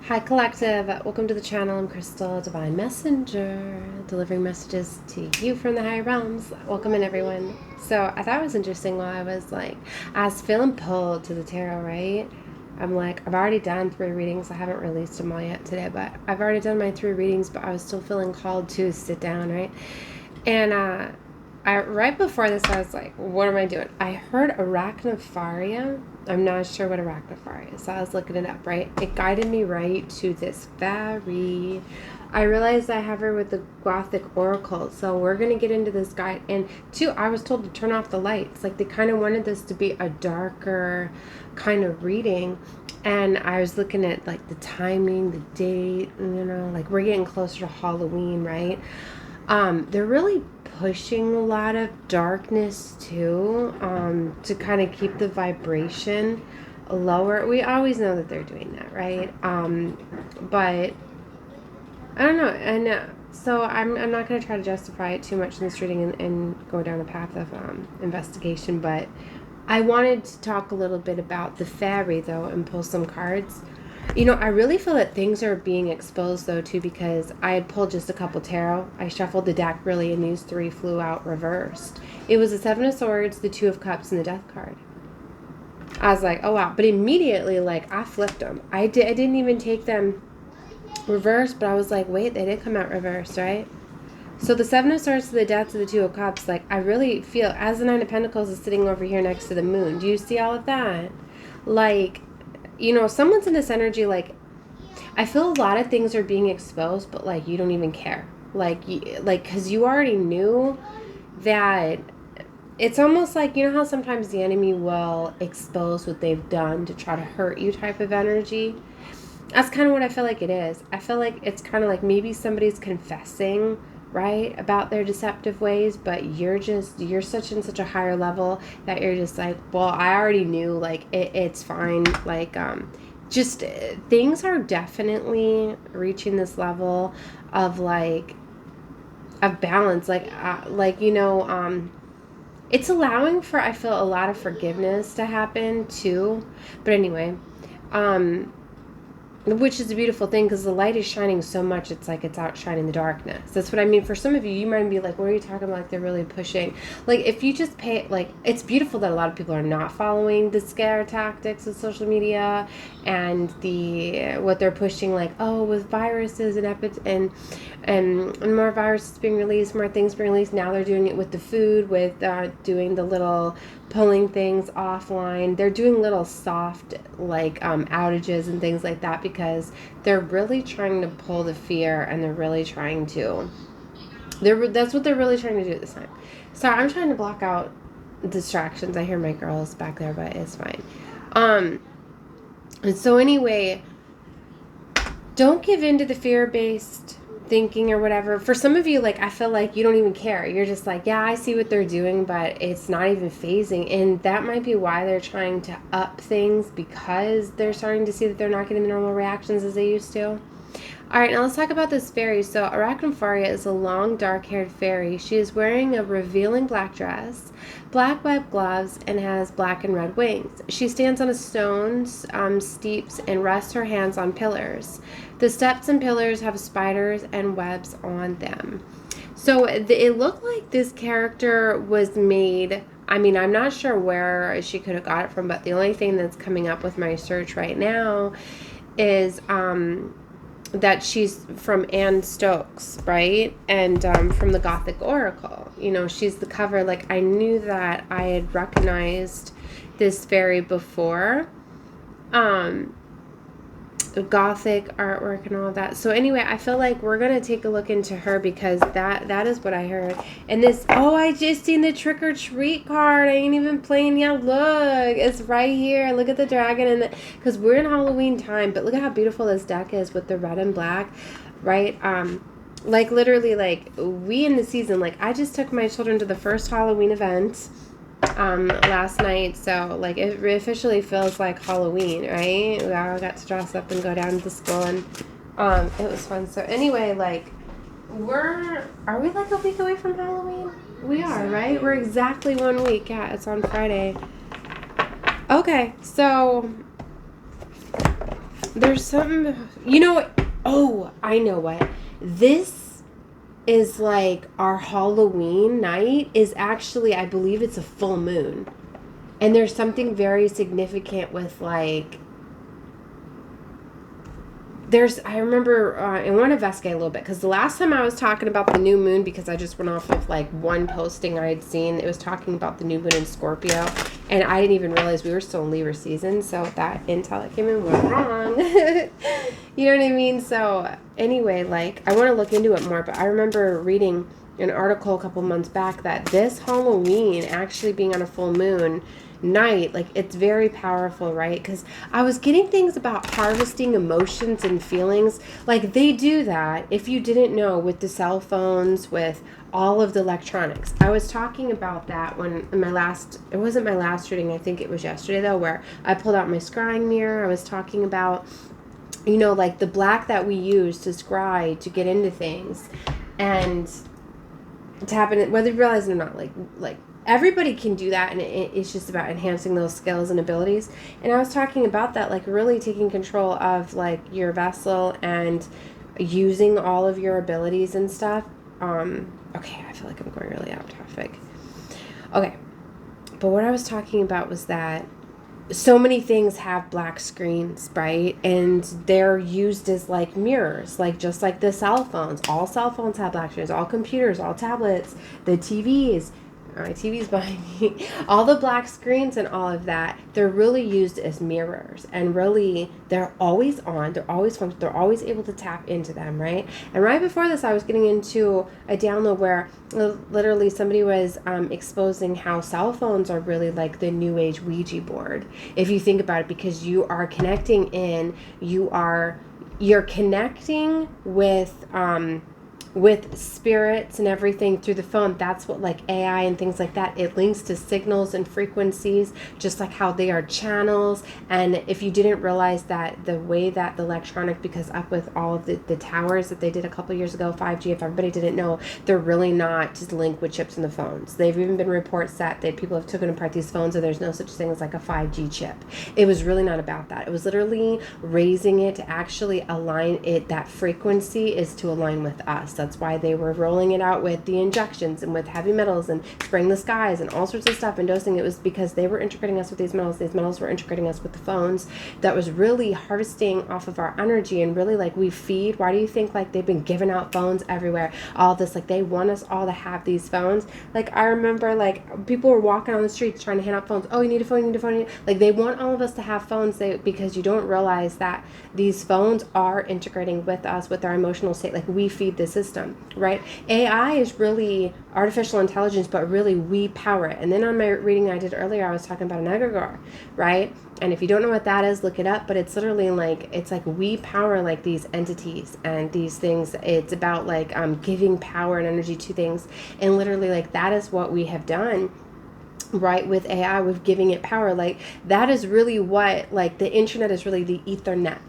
Hi Collective, welcome to the channel. I'm Crystal, Divine Messenger, delivering messages to you from the higher realms. Welcome in everyone. So I thought it was interesting while I was feeling pulled to the tarot, right? I'm like, I've already done 3 readings. I haven't released them all yet today, but I've already done my 3 readings, but I was still feeling called to sit down, right? And right before this, I was like, what am I doing? I heard Aracnafaria. I'm not sure what Aracnafaria is, so I was looking it up, right? It guided me right to this fairy. I realized I have her with the Gothic Oracle, so we're going to get into this guide. And 2, I was told to turn off the lights. Like, they kind of wanted this to be a darker kind of reading. And I was looking at, like, the timing, the date, like, we're getting closer to Halloween, right? They're really pushing a lot of darkness too, to kind of keep the vibration lower. We always know that they're doing that, right? But I don't know, and so I'm not going to try to justify it too much in this reading and go down the path of investigation, but I wanted to talk a little bit about the fairy though and pull some cards. I really feel that things are being exposed, though, too, because I had pulled just a couple tarot. I shuffled the deck, really, and these 3 flew out reversed. It was the 7 of Swords, the 2 of Cups, and the Death card. I was like, oh, wow. But immediately, I flipped them. I didn't even take them reversed, but I was like, wait, they did come out reversed, right? So the 7 of Swords to the Death to the 2 of Cups, I really feel, as the 9 of Pentacles is sitting over here next to the Moon. Do you see all of that? Someone's in this energy, I feel a lot of things are being exposed, but, you don't even care. Because you already knew that it's almost like, how sometimes the enemy will expose what they've done to try to hurt you type of energy. That's kind of what I feel like it is. I feel like it's kind of like maybe somebody's confessing, right, about their deceptive ways, but you're such a higher level that you're just like, well, I already knew, it's fine, just things are definitely reaching this level of of balance, it's allowing for, I feel, a lot of forgiveness to happen too. But anyway, which is a beautiful thing because the light is shining so much, it's like it's outshining the darkness. That's what I mean. For some of you, you might be like, what are you talking about? They're really pushing. If you just pay, it's beautiful that a lot of people are not following the scare tactics of social media and what they're pushing, with viruses and more viruses being released, more things being released. Now they're doing it with the food, with doing the little pulling things offline. They're doing little soft outages and things like that because they're really trying to pull the fear, and they're really trying to that's what they're really trying to do at this time. Sorry, I'm trying to block out distractions. I hear my girls back there, but it's fine. And so anyway, don't give in to the fear-based thinking or whatever. For some of you, I feel like you don't even care. You're just like, yeah, I see what they're doing, but it's not even phasing. And that might be why they're trying to up things, because they're starting to see that they're not getting the normal reactions as they used to. All right, now let's talk about this fairy. So Aracnafaria is a long, dark-haired fairy. She is wearing a revealing black dress, black web gloves, and has black and red wings. She stands on a stone steeps and rests her hands on pillars. The steps and pillars have spiders and webs on them. So it looked like this character was made, I'm not sure where she could have got it from, but the only thing that's coming up with my search right now is that she's from Anne Stokes, right? And from the Gothic Oracle. She's the cover. I knew that I had recognized this fairy before. Gothic artwork and all of that. So anyway, I feel like we're going to take a look into her because that is what I heard. And this, I just seen the trick or treat card. I ain't even playing yet. Look, it's right here. Look at the dragon and because we're in Halloween time, but look at how beautiful this deck is with the red and black, right? Literally, we in the season, I just took my children to the first Halloween event last night, so it officially feels like Halloween, right? We all got to dress up and go down to the school, and it was fun. So anyway, are we a week away from Halloween? We are, right? We're exactly 1 week. Yeah, it's on Friday. Okay, so There's something, you know what? Oh, I know what. This is like our Halloween night is actually, I believe it's a full moon. And there's something very significant with like, I remember, I want to investigate a little bit, because the last time I was talking about the new moon, because I just went off of like one posting I had seen, it was talking about the new moon in Scorpio, and I didn't even realize we were still in Libra season, so that intel that came in went wrong. You know what I mean? So anyway, like, I want to look into it more, but I remember reading an article a couple months back that this Halloween actually being on a full moon night, like, it's very powerful, right? Because I was getting things about harvesting emotions and feelings. Like, they do that, if you didn't know, with the cell phones, with all of the electronics. I was talking about that when in my last, it wasn't my last reading, I think it was yesterday though, where I pulled out my scrying mirror. I was talking about, you know, like the black that we use to scry to get into things and to happen, whether you realize it or not, like everybody can do that, and it's just about enhancing those skills and abilities. And I was talking about that, like really taking control of like your vessel and using all of your abilities and stuff. Okay, I feel like I'm going really off topic. Okay, but what I was talking about was that so many things have black screens, right? And they're used as like mirrors, like just like the cell phones. All cell phones have black screens, all computers, all tablets, the TVs. My TV's behind me. All the black screens and all of that, they're really used as mirrors. And really, they're always on. They're always functional. They're always able to tap into them, right? And right before this, I was getting into a download where literally somebody was exposing how cell phones are really like the new age Ouija board. If you think about it, because you are connecting in, you're connecting with spirits and everything through the phone. That's what like AI and things like that, it links to signals and frequencies, just like how they are channels. And if you didn't realize that, the way that the electronic, because up with all of the towers that they did a couple years ago, 5G, if everybody didn't know, they're really not just linked with chips in the phones. They've even been reports that people have taken apart these phones and there's no such thing as like a 5G chip. It was really not about that. It was literally raising it to actually align it, that frequency is to align with us. That's why they were rolling it out with the injections and with heavy metals and spraying the skies and all sorts of stuff and dosing. It was because they were integrating us with these metals. These metals were integrating us with the phones. That was really harvesting off of our energy, and really like we feed. Why do you think like they've been giving out phones everywhere? All this, like they want us all to have these phones. Like I remember like people were walking on the streets trying to hand out phones. Oh, you need a phone, you need a phone. Like they want all of us to have phones, because you don't realize that these phones are integrating with us, with our emotional state. Like we feed the system. Right? AI is really artificial intelligence, but really we power it. And then on my reading I did earlier, I was talking about an egregore, right? And if you don't know what that is, look it up. But it's literally like, it's like we power like these entities and these things. It's about like giving power and energy to things. And literally like that is what we have done, right, with AI, with giving it power. Like that is really what, like the internet is really the Ethernet.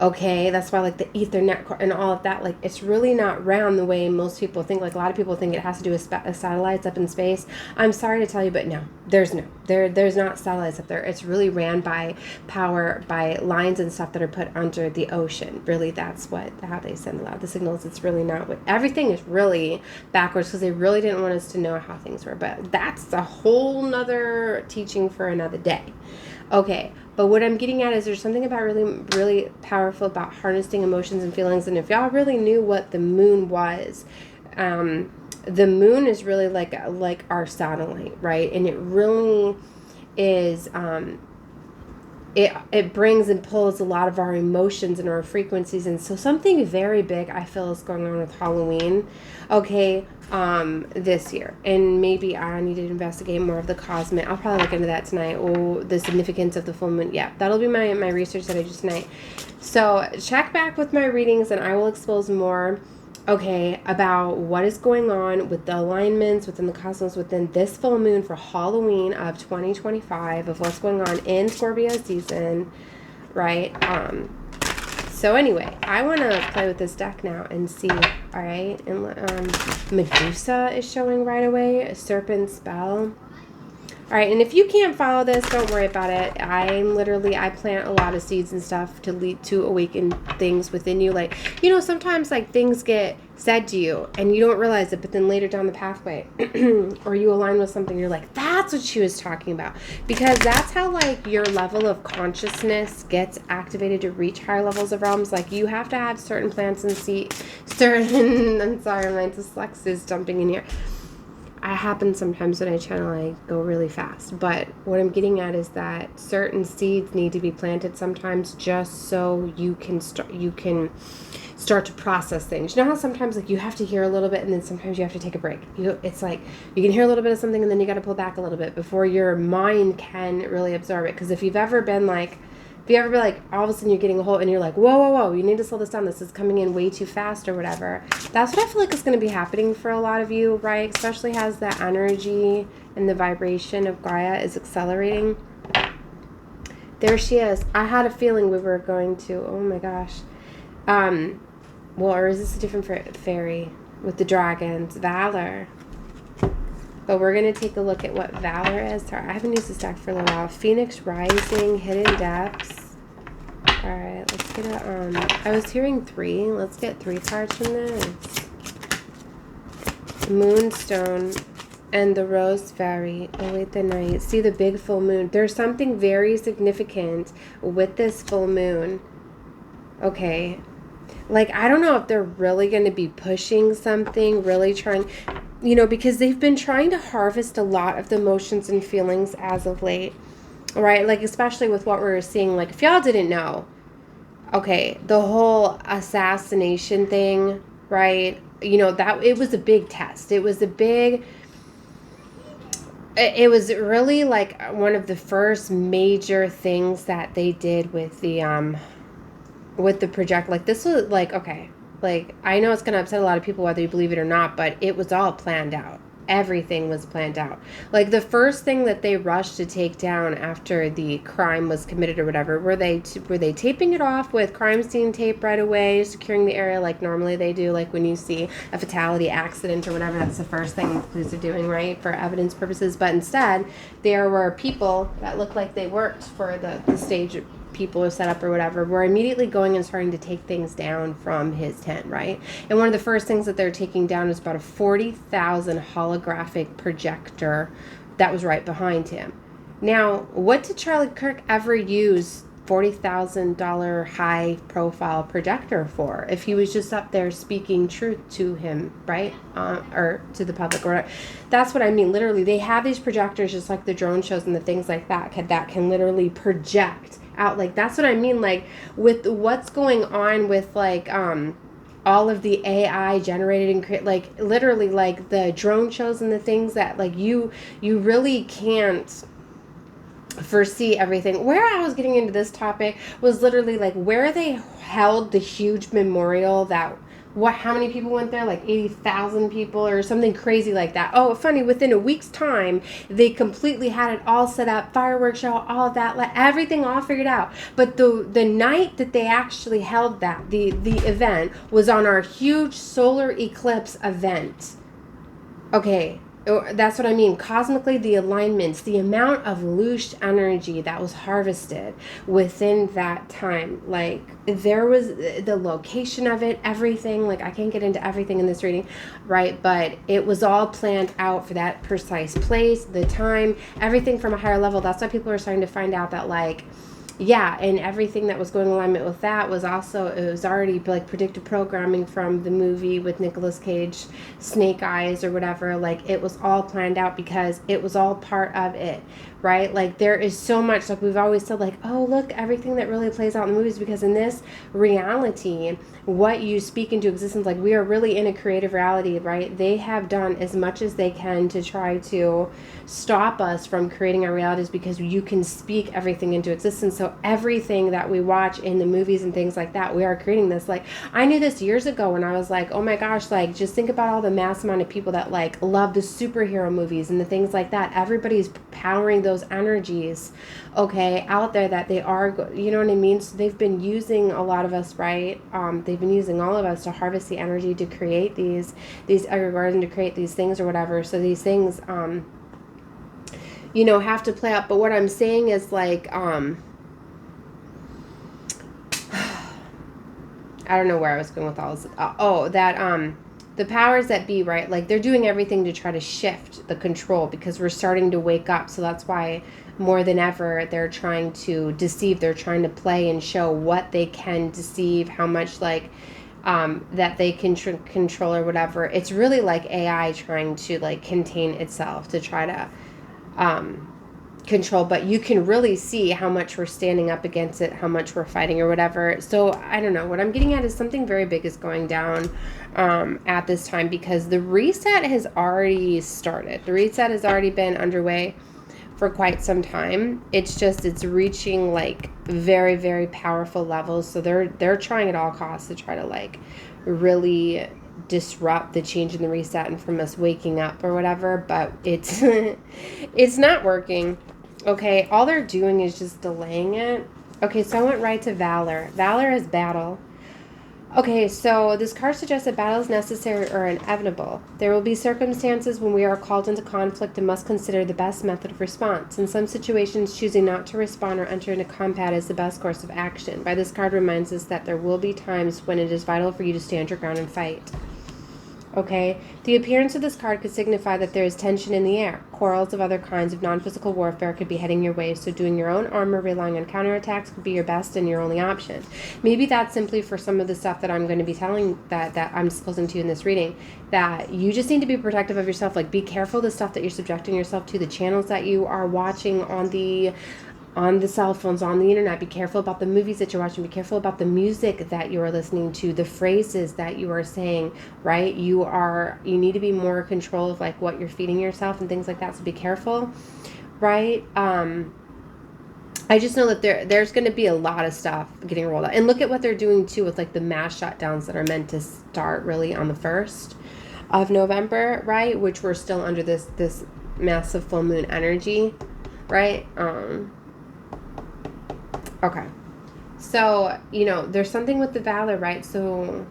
Okay, that's why like the Ethernet and all of that, like it's really not round the way most people think. Like a lot of people think it has to do with satellites up in space. I'm sorry to tell you, but no, there's not satellites up there. It's really ran by power, by lines and stuff that are put under the ocean. Really, that's how they send a lot of the signals. It's really not what, everything is really backwards, because they really didn't want us to know how things were. But that's a whole nother teaching for another day. Okay, but what I'm getting at is there's something about really, really powerful about harnessing emotions and feelings. And if y'all really knew what the moon was, the moon is really like our satellite, right? And it really is, it brings and pulls a lot of our emotions and our frequencies. And so something very big I feel is going on with Halloween, okay, this year. And maybe I need to investigate more of the cosmic. I'll probably look into that tonight. Oh, the significance of the full moon. Yeah, that'll be my research that I do tonight. So check back with my readings and I will expose more, okay, about what is going on with the alignments within the cosmos within this full moon for Halloween of 2025, of what's going on in Scorpio season, right? So anyway, I want to play with this deck now and see, all right? And Medusa is showing right away, a serpent spell. All right, and if you can't follow this, don't worry about it. I plant a lot of seeds and stuff to lead to awaken things within you. Like, you know, sometimes like things get said to you and you don't realize it, but then later down the pathway or you align with something, you're like, that's what she was talking about. Because that's how like your level of consciousness gets activated to reach higher levels of realms. Like you have to have certain plants and seeds, I'm sorry, my dyslexia is jumping in here. It happens sometimes when I channel, I go really fast. But what I'm getting at is that certain seeds need to be planted sometimes just so you can start to process things. You know how sometimes like you have to hear a little bit and then sometimes you have to take a break. It's like you can hear a little bit of something and then you got to pull back a little bit before your mind can really absorb it. Because if you've ever been like, all of a sudden you're getting a hold and you're like, whoa, you need to slow this down. This is coming in way too fast or whatever. That's what I feel like is going to be happening for a lot of you, right? Especially as the energy and the vibration of Gaia is accelerating. There she is. I had a feeling we were going to, oh my gosh. Well, or is this a different fairy with the dragons? Valor. But we're going to take a look at what Valor is. Sorry, I haven't used this deck for a little while. Phoenix Rising, Hidden Depths. Alright, let's get a, I was hearing 3. Let's get 3 cards from this. Moonstone and the Rose Fairy. Await the night. See the big full moon. There's something very significant with this full moon. Okay. Like, I don't know if they're really going to be pushing something, really trying... You know, because they've been trying to harvest a lot of the emotions and feelings as of late, right? Like, especially with what we're seeing. Like, if y'all didn't know, okay, the whole assassination thing, right? You know, that it was a big test. It was really like one of the first major things that they did with the project. Like, this was like, okay. Like, I know it's going to upset a lot of people whether you believe it or not, but it was all planned out. Everything was planned out. Like, the first thing that they rushed to take down after the crime was committed or whatever, were they taping it off with crime scene tape right away, securing the area like normally they do, like when you see a fatality, accident, or whatever, that's the first thing the police are doing, right, for evidence purposes. But instead, there were people that looked like they worked for the stage people are set up or whatever, were immediately going and starting to take things down from his tent, right? And one of the first things that they're taking down is about a 40,000 holographic projector that was right behind him. Now, what did Charlie Kirk ever use $40,000 high profile projector for if he was just up there speaking truth to him, right? Or to the public or whatever. That's what I mean. Literally, they have these projectors just like the drone shows and the things like that can literally project out. Like, that's what I mean. Like, with what's going on with like all of the AI generated and like literally like the drone shows and the things that like you really can't foresee everything. Where I was getting into this topic was literally like where they held the huge memorial that how many people went there? Like 80,000 people or something crazy like that. Oh, funny, within a week's time, they completely had it all set up, fireworks show, all of that, like everything all figured out. But the night that they actually held that, the event was on our huge solar eclipse event. Okay. That's what I mean. Cosmically, the alignments, the amount of loose energy that was harvested within that time. Like, there was the location of it, everything. Like, I can't get into everything in this reading, right? But it was all planned out for that precise place, the time, everything from a higher level. That's why people are starting to find out that, like, yeah, and everything that was going in alignment with that was also, it was already like predictive programming from the movie with Nicolas Cage, Snake Eyes or whatever. Like, it was all planned out because it was all part of it, right? Like, there is so much, like we've always said, like, oh, look, everything that really plays out in the movies, because in this reality, what you speak into existence, like, we are really in a creative reality, right? They have done as much as they can to try to stop us from creating our realities because you can speak everything into existence. So everything that we watch in the movies and things like that, we are creating this. Like, I knew this years ago when I was like, oh my gosh, like, just think about all the mass amount of people that like love the superhero movies and the things like that. Everybody's powering those energies, okay, out there, that they are, you know what I mean? So they've been using a lot of us, right? They've been using all of us to harvest the energy to create these egregores and to create these things or whatever. So these things, have to play out. But what I'm saying is like, I don't know where I was going with all this. The powers that be, right? Like they're doing everything to try to shift the control because we're starting to wake up. So that's why more than ever they're trying to deceive. They're trying to play and show what they can deceive, how much like that they can control or whatever. It's really like AI trying to like contain itself to try to control, but you can really see how much we're standing up against it, how much we're fighting or whatever. So I don't know. What I'm getting at is something very big is going down at this time because the reset has already started. The reset has already been underway for quite some time. It's reaching like very, very powerful levels. So they're trying at all costs to try to like really disrupt the change in the reset and from us waking up or whatever, but it's it's not working. Okay, all they're doing is just delaying it. Okay, so I went right to Valor. Valor is battle. Okay, so this card suggests that battle is necessary or inevitable. There will be circumstances when we are called into conflict and must consider the best method of response. In some situations, choosing not to respond or enter into combat is the best course of action. By this card reminds us that there will be times when it is vital for you to stand your ground and fight. Okay, the appearance of this card could signify that there is tension in the air. Quarrels of other kinds of non-physical warfare could be heading your way, so doing your own armor, relying on counterattacks could be your best and your only option. Maybe that's simply for some of the stuff that I'm going to be telling that I'm disclosing to you in this reading, that you just need to be protective of yourself. Like, be careful of the stuff that you're subjecting yourself to, the channels that you are watching on the cell phones, on the internet. Be careful about the movies that you're watching. Be careful about the music that you are listening to, the phrases that you are saying, right? You need to be more in control of like what you're feeding yourself and things like that. So be careful, right? I just know that there's going to be a lot of stuff getting rolled out. And look at what they're doing too with like the mass shutdowns that are meant to start really on the 1st of November, right? Which we're still under this massive full moon energy, right? Okay. So, there's something with the Valor, right? So,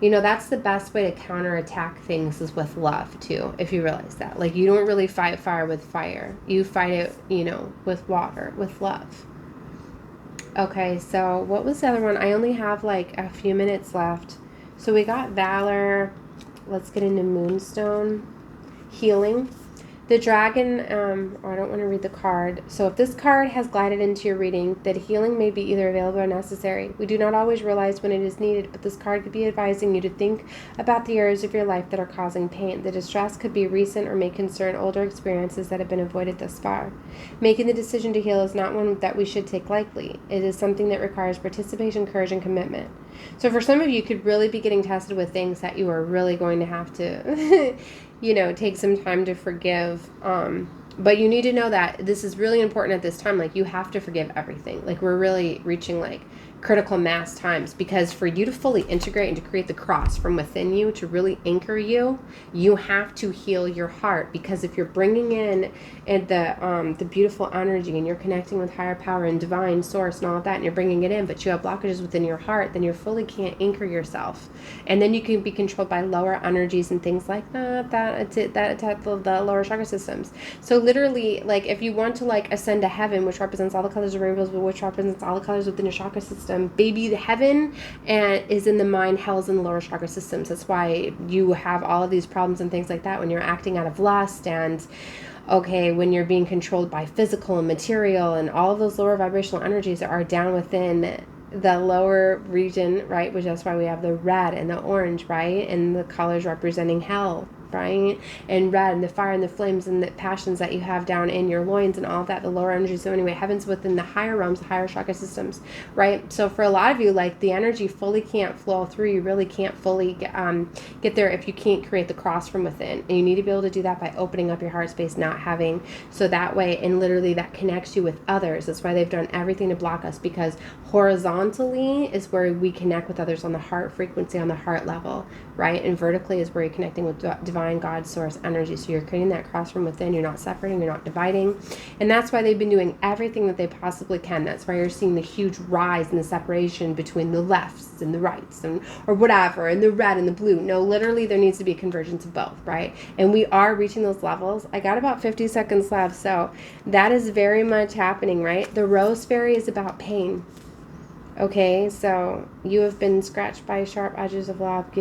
that's the best way to counterattack things is with love, too, if you realize that. Like, you don't really fight fire with fire. You fight it, with water, with love. Okay, so what was the other one? I only have, like, a few minutes left. So we got Valor. Let's get into Moonstone. Healing. The dragon, I don't want to read the card. So if this card has glided into your reading, that healing may be either available or necessary. We do not always realize when it is needed, but this card could be advising you to think about the areas of your life that are causing pain. The distress could be recent or may concern older experiences that have been avoided thus far. Making the decision to heal is not one that we should take lightly. It is something that requires participation, courage, and commitment. So for some of you could really be getting tested with things that you are really going to have to take some time to forgive. But you need to know that this is really important at this time. Like, you have to forgive everything. Like, we're really reaching like critical mass times, because for you to fully integrate and to create the cross from within you to really anchor you, you have to heal your heart. Because if you're bringing in the beautiful energy and you're connecting with higher power and divine source and all of that, and you're bringing it in, but you have blockages within your heart, then you fully can't anchor yourself, and then you can be controlled by lower energies and things like that attack the lower chakra systems. So literally, like, if you want to like ascend to heaven, which represents all the colors of rainbows, but which represents all the colors within your chakra system, baby, the heaven and is in the mind, hell's in the lower chakra systems. That's why you have all of these problems and things like that when you're acting out of lust, and when you're being controlled by physical and material, and all of those lower vibrational energies are down within the lower region, right? Which that's why we have the red and the orange, right? And the colors representing hell, right? And red, and the fire and the flames and the passions that you have down in your loins and all of that, the lower energy. So anyway, heaven's within the higher realms, the higher chakra systems, right? So for a lot of you, like, the energy fully can't flow through. You really can't fully get there if you can't create the cross from within. And you need to be able to do that by opening up your heart space, not having, so that way, and literally that connects you with others. That's why they've done everything to block us, because horizontally is where we connect with others on the heart frequency, on the heart level, right? And vertically is where you're connecting with divine divine God source energy. So you're creating that cross from within. You're not separating. You're not dividing. And that's why they've been doing everything that they possibly can. That's why you're seeing the huge rise in the separation between the lefts and the rights, and or whatever, and the red and the blue. No, literally there needs to be a convergence of both, right? And we are reaching those levels. I got about 50 seconds left, so that is very much happening, right? The Rose Fairy is about pain. Okay, so you have been scratched by sharp edges of love.